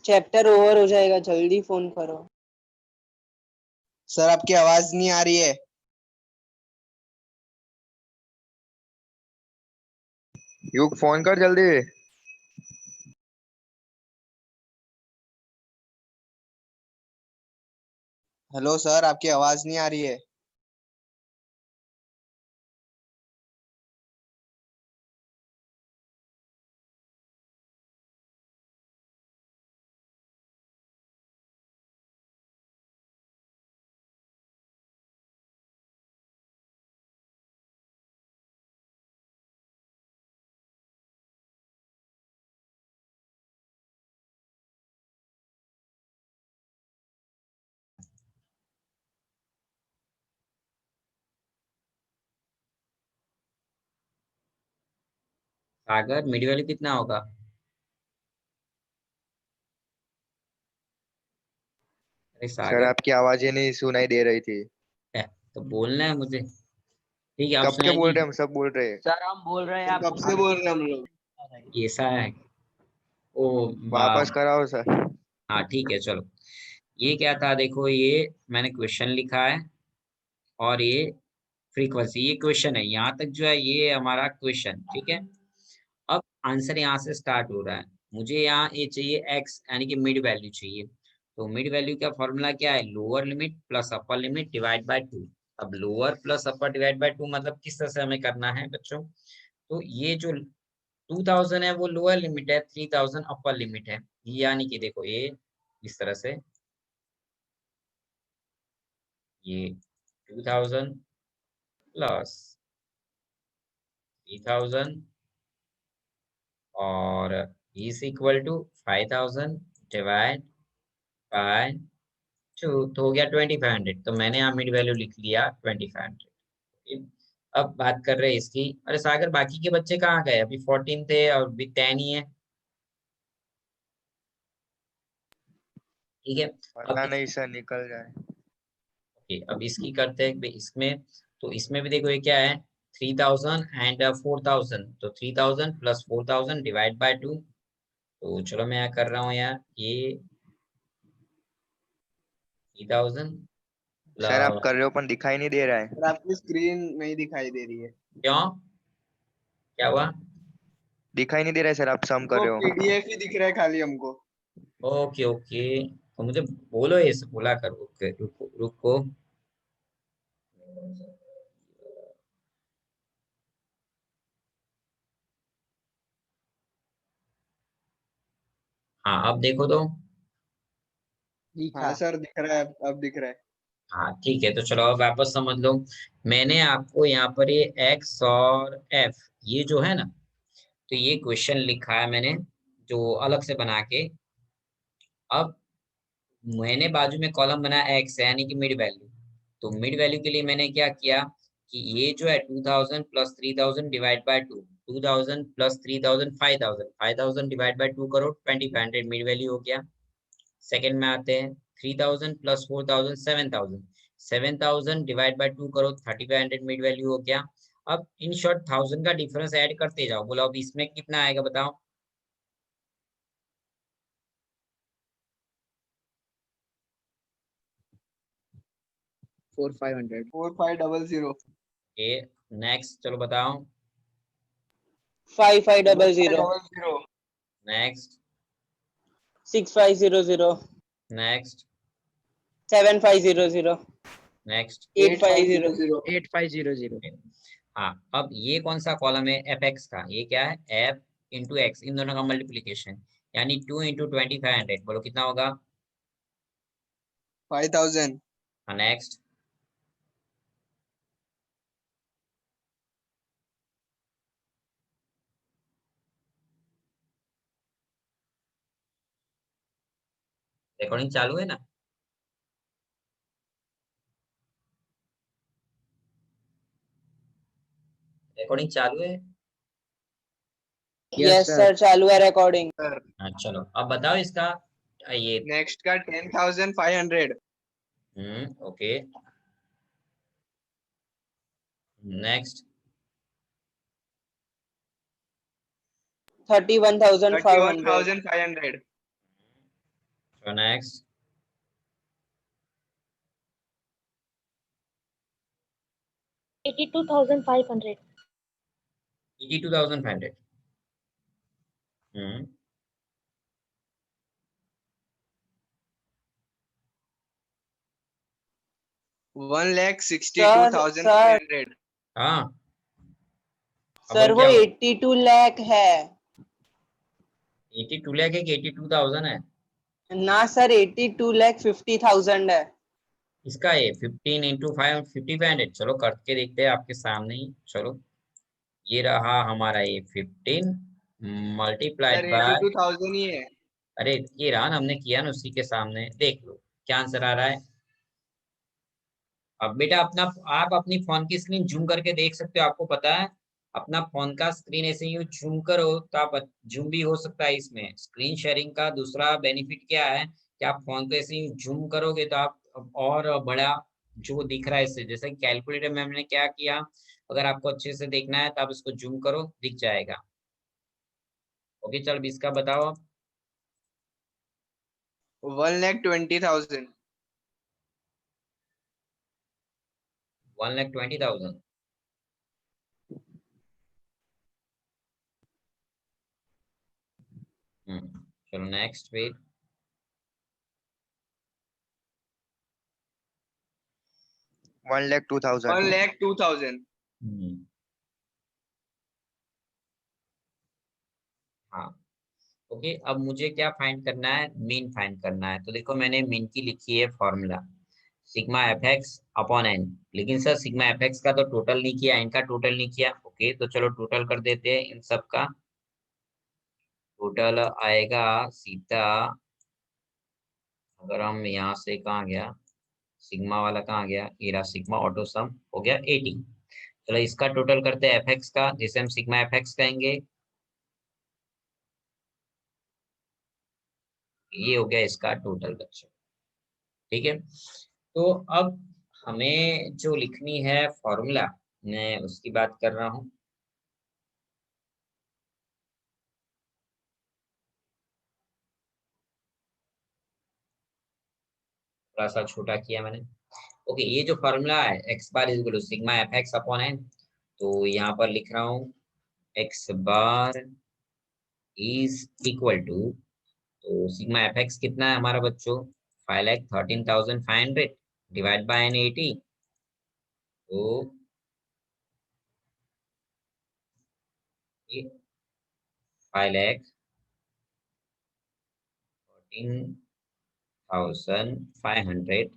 Chapter over हो जाएगा, जल्दी फोन करो। सर आपकी आवाज नहीं आ रही है। युग फोन कर जल्दी। हेलो सर, आपकी आवाज नहीं आ रही है। सागर मिड वैल्यू कितना होगा? अरे सर सागर, आपकी आवाज ही नहीं सुनाई दे रही थी। तो बोलना है मुझे। ठीक है, आप कब के बोल सुनाइए। रहे हैं? हम सब बोल रहे हैं। सर हम बोल रहे हैं, सर आप कब से बोल रहे हैं हम लोग। ऐसा है। ओ वापस कराओ सर। हाँ ठीक है, चलो। ये क्या था, देखो ये मैंने क्वेश्चन लिखा है और ये फ्रीक्वेंसी, ये क्वेश्चन है। यहाँ तक जो है ये हमारा क्वेश्चन, ठीक है। अब आंसर यहाँ से स्टार्ट हो रहा है। मुझे यहाँ ये चाहिए एक्स, यानी कि मिड वैल्यू चाहिए। तो मिड वैल्यू का फॉर्मूला क्या है? Lower limit plus upper limit divide by 2। अब lower plus upper divide by 2 मतलब किस तरह से हमें करना है बच्चों? तो ये जो 2000 है वो लोअर लिमिट है, 3000 अपर लिमिट है। यानी कि देखो ये इस तरह से, ये 2000 प्लस 3000 और is equal to 5000 divide by 2, तो हो गया 2500। तो मैंने यहाँ मिड वैल्यू लिख लिया 2500। अब बात कर रहे हैं इसकी। अरे सागर, बाकी के बच्चे कहाँ गए? अभी 14 थे और अभी 10 ही है। ठीक है। अब पता नहीं सर, निकल जाए। अब इसकी करते हैं इसमें। तो इसमें भी देखो ये क्या है, 3000 एंड 4000। तो 3000 प्लस 4000 डिवाइड बाय 2। तो चलो मैं यहाँ कर रहा हूँ यार, ये 3000 सर आप प्लस, कर रहे हो पर दिखाई नहीं दे रहा है। सर आपकी स्क्रीन नहीं दिखाई दे रही है। क्यों, क्या हुआ? दिखाई नहीं दे रहा है सर, आप सम कर वो रहे हो। पीडीएफ ही दिख रहा है खाली हमको। ओके ओके, तो मुझे बोलो, ये सब बोला कर। ओके, रुको रुको। हाँ अब देखो तो। हाँ सर दिख रहा है, अब दिख रहा है। हाँ ठीक है, तो चलो अब वापस समझ लो। मैंने आपको यहाँ पर ये एक्स और एफ, ये जो है ना, तो ये क्वेश्चन लिखा है मैंने, जो अलग से बना के। अब मैंने बाजू में कॉलम बनाया एक्स, यानी कि मिड वैल्यू। तो मिड वैल्यू के लिए मैंने क्या किया कि ये जो है 2000 plus 3000 divide by 2, 2000 plus 3000 5000, 5000 divide by 2 करो, 2500 मिड वैल्यू हो गया। सेकंड में आते हैं, 3000 प्लस 4000 7000, 7000 डिवाइड बाय 2 करो, 3500 मिड वैल्यू हो गया। अब इन शॉर्ट 1000 का डिफरेंस ऐड करते जाओ। बोलो अब इसमें कितना आएगा बताओ? 4500। 4500। ए, नेक्स्ट चलो बताओ। 5500। 4500। नेक्स्ट। 6500। नेक्स्ट। 7500। नेक्स्ट। 8500। 8500। हाँ, अब ये कौन सा कॉलम है? एफ एक्स का। ये क्या है? एफ इंटू एक्स, इन दोनों का मल्टीप्लीकेशन, यानी 2 इंटू 2500। बोलो कितना होगा? 5000। नेक्स्ट। रिकॉर्डिंग चालू है ना? रिकॉर्डिंग चालू है? Yes yes sir. सर, चालू है रिकॉर्डिंग। सर हाँ चलो, अब बताओ इसका। ये नेक्स्ट का 10500। Okay. Next. 31500। 31500। So next, 82,500. 82,500. Hmm. One lakh sir 62,500. हाँ, अब सर और वो क्या? 82 लाख है 82 लाख है कि 82,000 है? ना सर, 82,50,000 है। इसका ये 15 इंटू 5 5,500। चलो करके देखते हैं आपके सामने ही। चलो, ये रहा हमारा ये 15 सर मल्टीप्लाइड बाय, 82,000 ही है. अरे ये रहा ना, हमने किया ना उसी के सामने, देख लो क्या आंसर आ रहा है। अब बेटा अपना, आप अपनी फोन की स्क्रीन जूम करके देख सकते हो, आपको पता है अपना फोन का स्क्रीन ऐसे यूं जूम करो तो आप जूम भी हो सकता है। इसमें स्क्रीन शेयरिंग का दूसरा बेनिफिट क्या है कि आप फोन को ऐसे यूं जूम करोगे तो आप और बड़ा जो दिख रहा है इससे, जैसे कैलकुलेटर में हमने क्या किया, अगर आपको अच्छे से देखना है तो आप इसको जूम करो, दिख जाएगा। ओके चल, इसका बताओ आप। 1,20,000. 1,20,000। चलो नेक्स्ट वेट। 1,02,000. 1,02,000. हाँ, ओके अब मुझे क्या फाइंड करना है, मीन फाइंड करना है। तो देखो मैंने मीन की लिखी है formula sigma F X upon N, लेकिन सर सिग्मा एफ एक्स का तो टोटल नहीं किया, एन का टोटल नहीं किया। ओके तो चलो टोटल कर देते हैं इन सब का। टोटल आएगा सीधा, अगर हम यहाँ से कहाँ गया, सिग्मा वाला कहाँ गया, ये रहा सिग्मा ऑटो सम हो गया 80। चलो इसका टोटल करते हैं एफ एक्स का, जिसे हम सिग्मा एफ एक्स कहेंगे। ये हो गया इसका टोटल बच्चों, ठीक है। तो अब हमें जो लिखनी है फॉर्मूला, मैं उसकी बात कर रहा हूँ। थोड़ा सा छोटा किया मैंने। ओके ये जो फॉर्मूला है X bar is equal to sigma F X upon N, तो यहाँ पर लिख रहा हूँ X bar is equal to, तो सिग्मा एफ एक्स कितना है हमारा बच्चों, 5,13,500 डिवाइड बाय एन 80। तो ये 5,13,500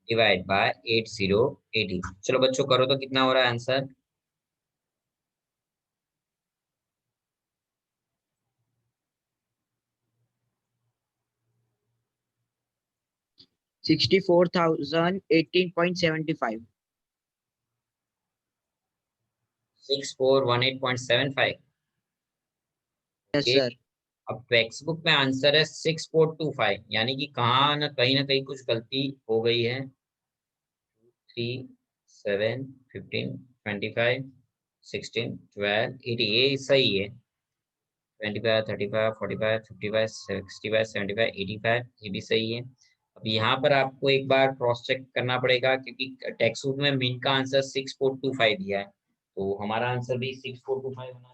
डिवाइड बाय 8080। चलो बच्चों करो तो कितना हो रहा है आंसर। 64,018.75. 6418.75। Yes, sir. अब टेक्स्ट बुक में आंसर है 6425, यानी कि कहाँ ना कहीं कुछ गलती हो गई है। 3 7 15 25 16 12 80 ये सही है। 25 35 45 55 65 75 85 ये भी सही है। अब यहाँ पर आपको एक बार क्रॉस चेक करना पड़ेगा, क्योंकि टेक्स्ट बुक में मीन का आंसर 6425 दिया है, तो हमारा आंसर भी 6425 होना चाहिए।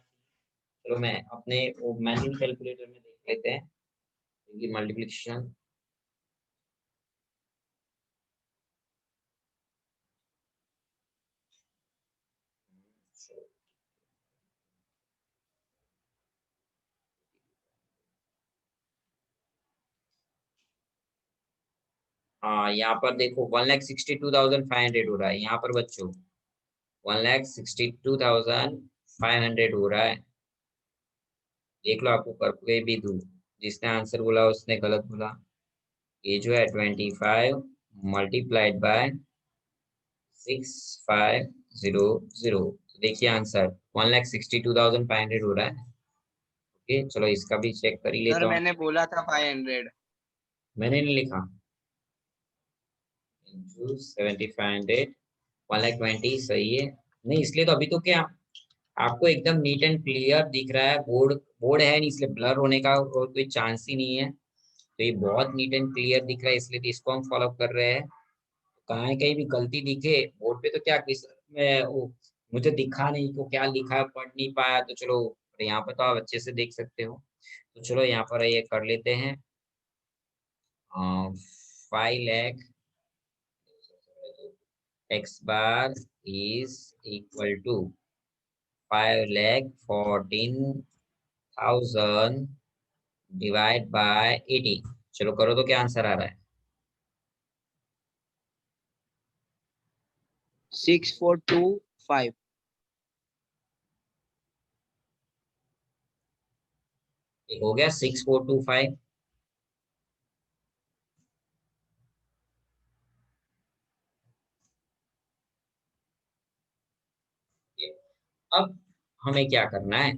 चलो मैं अपने वो मैनुअल कैलकुलेटर में देख लेते हैं ये मल्टीप्लिकेशन। हाँ यहाँ पर देखो 1,62,500 हो रहा है यहाँ पर बच्चों, 1,62,500 हो रहा है। देख लो आपको करके भी दूं, जिसने आंसर बोला उसने गलत बोला। ये जो है 25 मल्टीप्लाइड बाय 6500, देखिए आंसर 1,62,500 हो रहा है। ओके चलो इसका भी चेक कर ही सर लेता हूँ। मैंने बोला था 500. मैंने नहीं लिखा 7,500 1,20,000 सही है। नहीं इसलिए तो अभी तो क्या आपको एकदम नीट एंड क्लियर दिख रहा है, बोर्ड बोर्ड है नहीं इसलिए ब्लर होने का और कोई चांस ही नहीं है। तो ये बहुत नीट एंड क्लियर दिख रहा है, इसलिए तो इसको हम फॉलो कर रहे हैं। कहीं कहीं भी गलती दिखे बोर्ड पे तो क्या मैं मुझे दिखा नहीं तो क्या लिखा है पढ़ नहीं पाया, तो चलो यहाँ पर तो आप अच्छे से देख सकते हो। तो चलो यहाँ पर ये कर लेते हैं। 5 lakh x bar is equal to 5,14,000 divide by 80। चलो करो तो क्या आंसर आ रहा है? 6425। हो गया 6425। अब हमें क्या करना है,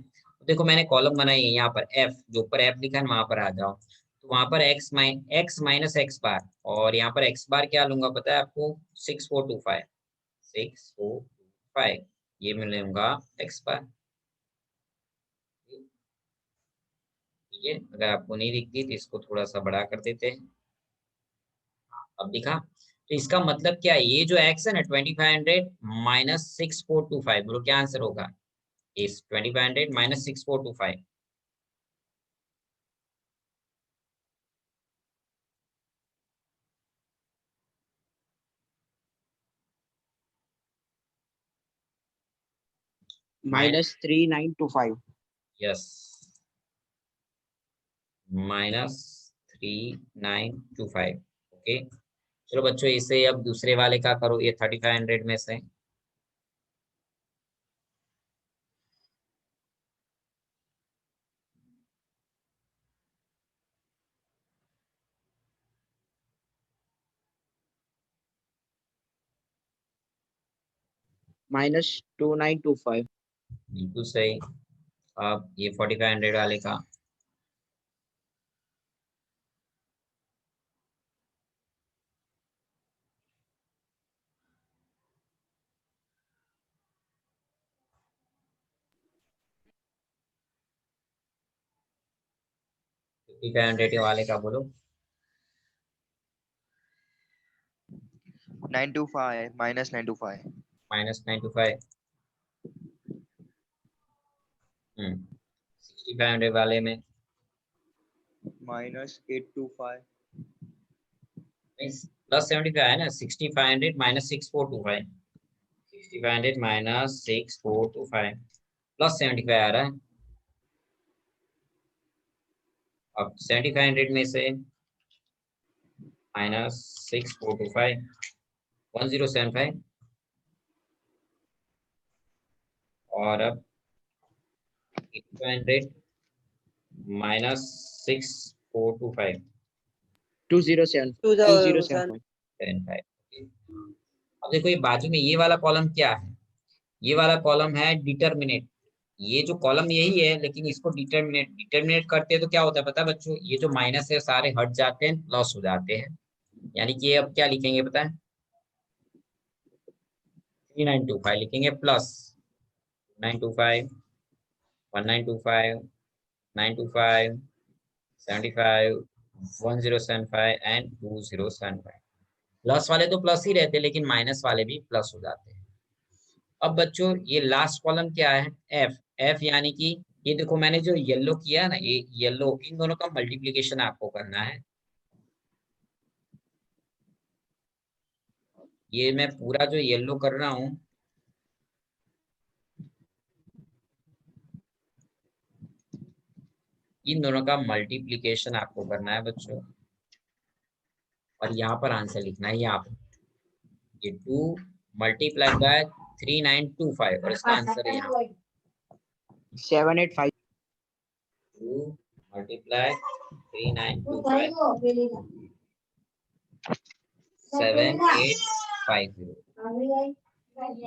देखो मैंने कॉलम बनाई है यहाँ पर f, जो ऊपर f लिखा है वहां पर आ जाओ। तो वहां पर x माइनस x बार, और यहाँ पर x बार क्या लूंगा पता है आपको? 6425। 6425 ये मैं लूंगा x बार। ठीक है, अगर आपको नहीं दिखती तो इसको थोड़ा सा बड़ा कर देते हैं। अब दिखा? तो इसका मतलब क्या है, ये जो x है ना 2500 माइनस 6425, बोलो क्या आंसर होगा? इस 2500 minus 6425। Minus 3925। Yes, minus 3925। Okay, चलो बच्चों इसे अब दूसरे वाले का करो, ये 3500 में से। माइनस 2925। बिल्कुल सही। अब ये 4500 वाले का। वाले का बोलो। 925 माइनस 925। माइनस 925। 6500 वाले में माइनस 825। प्लस 75 है ना, 6500 माइनस 6425। 6500 माइनस 6425 प्लस 75 आ रहा है। अब 7500 में से माइनस 6425 1075, और अब 800 माइनस 6425 207 2000 75। अब देखो ये बाजू में ये वाला कॉलम क्या है? ये वाला कॉलम है डिटरमिनेट। ये जो कॉलम यही है, लेकिन इसको डिटरमिनेट करते हैं तो क्या होता है पता है बच्चों? ये जो माइनस है सारे हट जाते हैं, प्लस हो जाते हैं। यानी कि ये अब क्या लिखेंगे पता है? 3925 लिखेंगे प्लस 925 1925 925 75 1075 एंड 2075। प्लस वाले तो प्लस ही रहते हैं, लेकिन माइनस वाले भी प्लस हो जाते हैं। अब बच्चों ये लास्ट कॉलम क्या है? एफ। एफ यानी कि ये देखो मैंने जो येलो किया ना, ये येलो, इन दोनों का मल्टीप्लीकेशन आपको करना है। ये मैं पूरा जो येलो कर रहा हूँ, इन दोनों का मल्टीप्लीकेशन आपको करना है बच्चों, और यहाँ पर आंसर लिखना है। यहाँ पर ये 2 मल्टीप्लाइड बाय 3925, और इसका आंसर है यहाँ 785। 2 मल्टीप्लाई 3925 7850।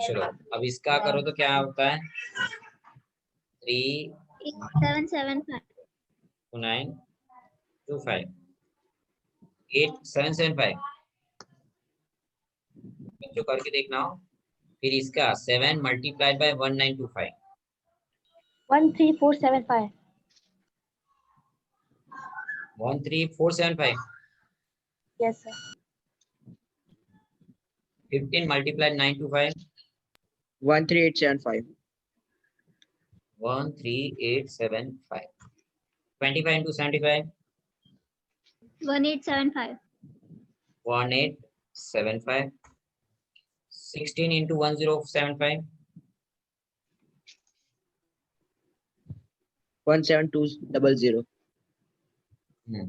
चलो अब इसका करो तो क्या होता है? 775 2925 8775। बच्चों करके देखना हो। फिर इसका 7 multiplied by 1925 13475 13475. Yes, sir. 15 multiplied 925. 13875. 13875. 25 into 75. 1875. 1875. 16 into 1075. 17200.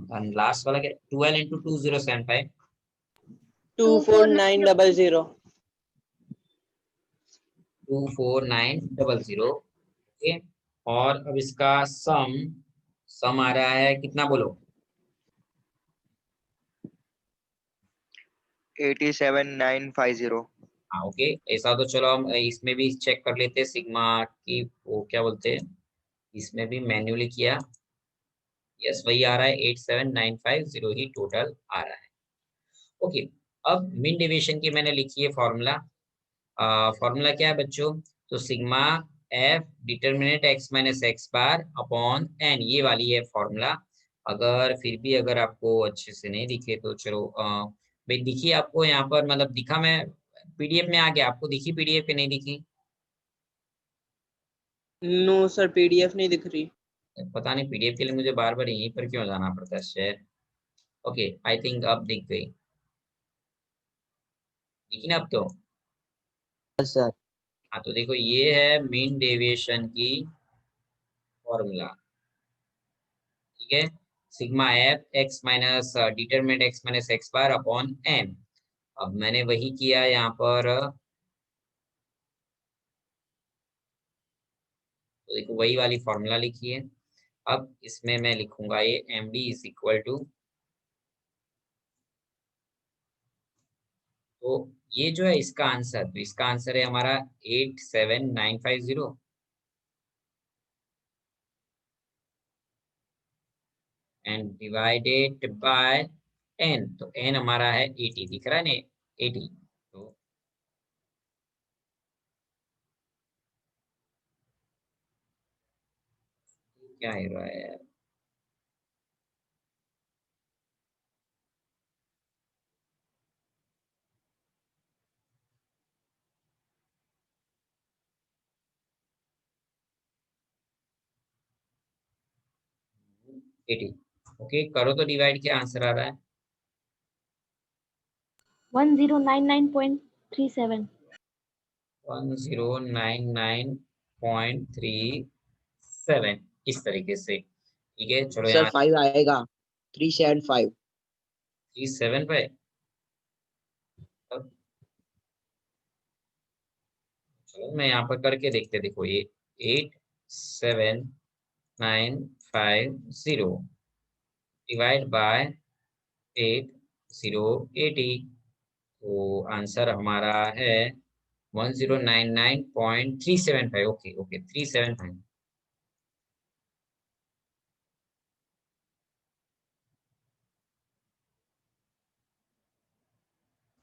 And last वाला क्या? 12 into 2075. 24900. 24900. ओके, और अब इसका सम आ रहा है कितना बोलो? 87950. हाँ ओके, ऐसा तो चलो हम इसमें भी चेक कर लेते हैं सिग्मा की, वो क्या बोलते हैं, इसमें भी मैन्युअली किया। यस, वही आ रहा है, 87950 ही टोटल आ रहा है। ओके, अब मीन डेविएशन की मैंने लिखी है फॉर्मूला। फॉर्मूला क्या है बच्चों? तो sigma F determinant X minus X bar upon N, ये वाली है फॉर्मूला। अगर फिर भी अगर आपको अच्छे से नहीं दिखे तो चलो भाई दिखी आपको यहाँ पर, मतलब दिखा, मैं पीडीएफ में आ गया, आपको दिखी पीडीएफ पे नहीं दिखी? नो सर, पीडीएफ नहीं दिख रही। पता नहीं पीडीएफ के लिए मुझे बार बार यहीं पर क्यों जाना पड़ता है शेयर। ओके, आई थिंक अब दिख गई, दिखी ना अब तो? Yes, sir. हाँ तो देखो, ये है मीन डेविएशन की फॉर्मूला, ठीक है। Sigma F X minus determinant X minus X bar upon N. अब मैंने वही किया यहाँ पर, तो देखो वही वाली फॉर्मूला लिखी है। अब इसमें मैं लिखूंगा ये M D is equal to, तो ये जो है इसका आंसर, तो इसका आंसर है हमारा 87950 एंड डिवाइडेड बाय एन, तो एन हमारा है 80, दिख रहा है ना 80। तो क्या है रहा है यार? एटी। ओके, करो तो डिवाइड, क्या आंसर आ रहा है? 1099.37. 1099.37, इस तरीके से, ठीक है। चलो Sir, यहाँ 5 आएगा. 375. 37 पे, अब चलो मैं यहाँ पर करके देखते, देखो ये 87950 डिवाइड बाय 8080, तो आंसर हमारा है 1099.375। Okay okay, 375।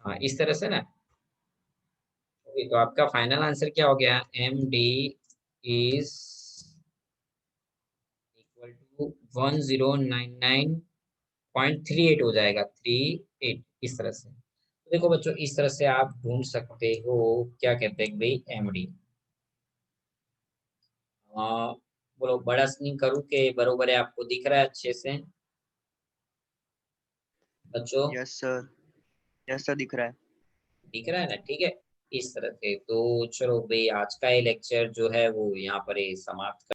हाँ इस तरह से ना। ओके, तो आपका फाइनल आंसर क्या हो गया? M D is equal to 1099.38 हो जाएगा, 38, इस तरह से। तो देखो बच्चों, इस तरह से आप ढूंढ सकते हो, क्या कहते हैं भाई, एम डी। बोलो, बड़ा नहीं करूँ के बरोबर है? आपको दिख रहा है अच्छे से बच्चों? यस सर, दिख रहा है. दिख रहा है ना? ठीक है, इस तरह से। तो चलो भाई, आज का ये लेक्चर जो है वो यहाँ पर ही समाप्त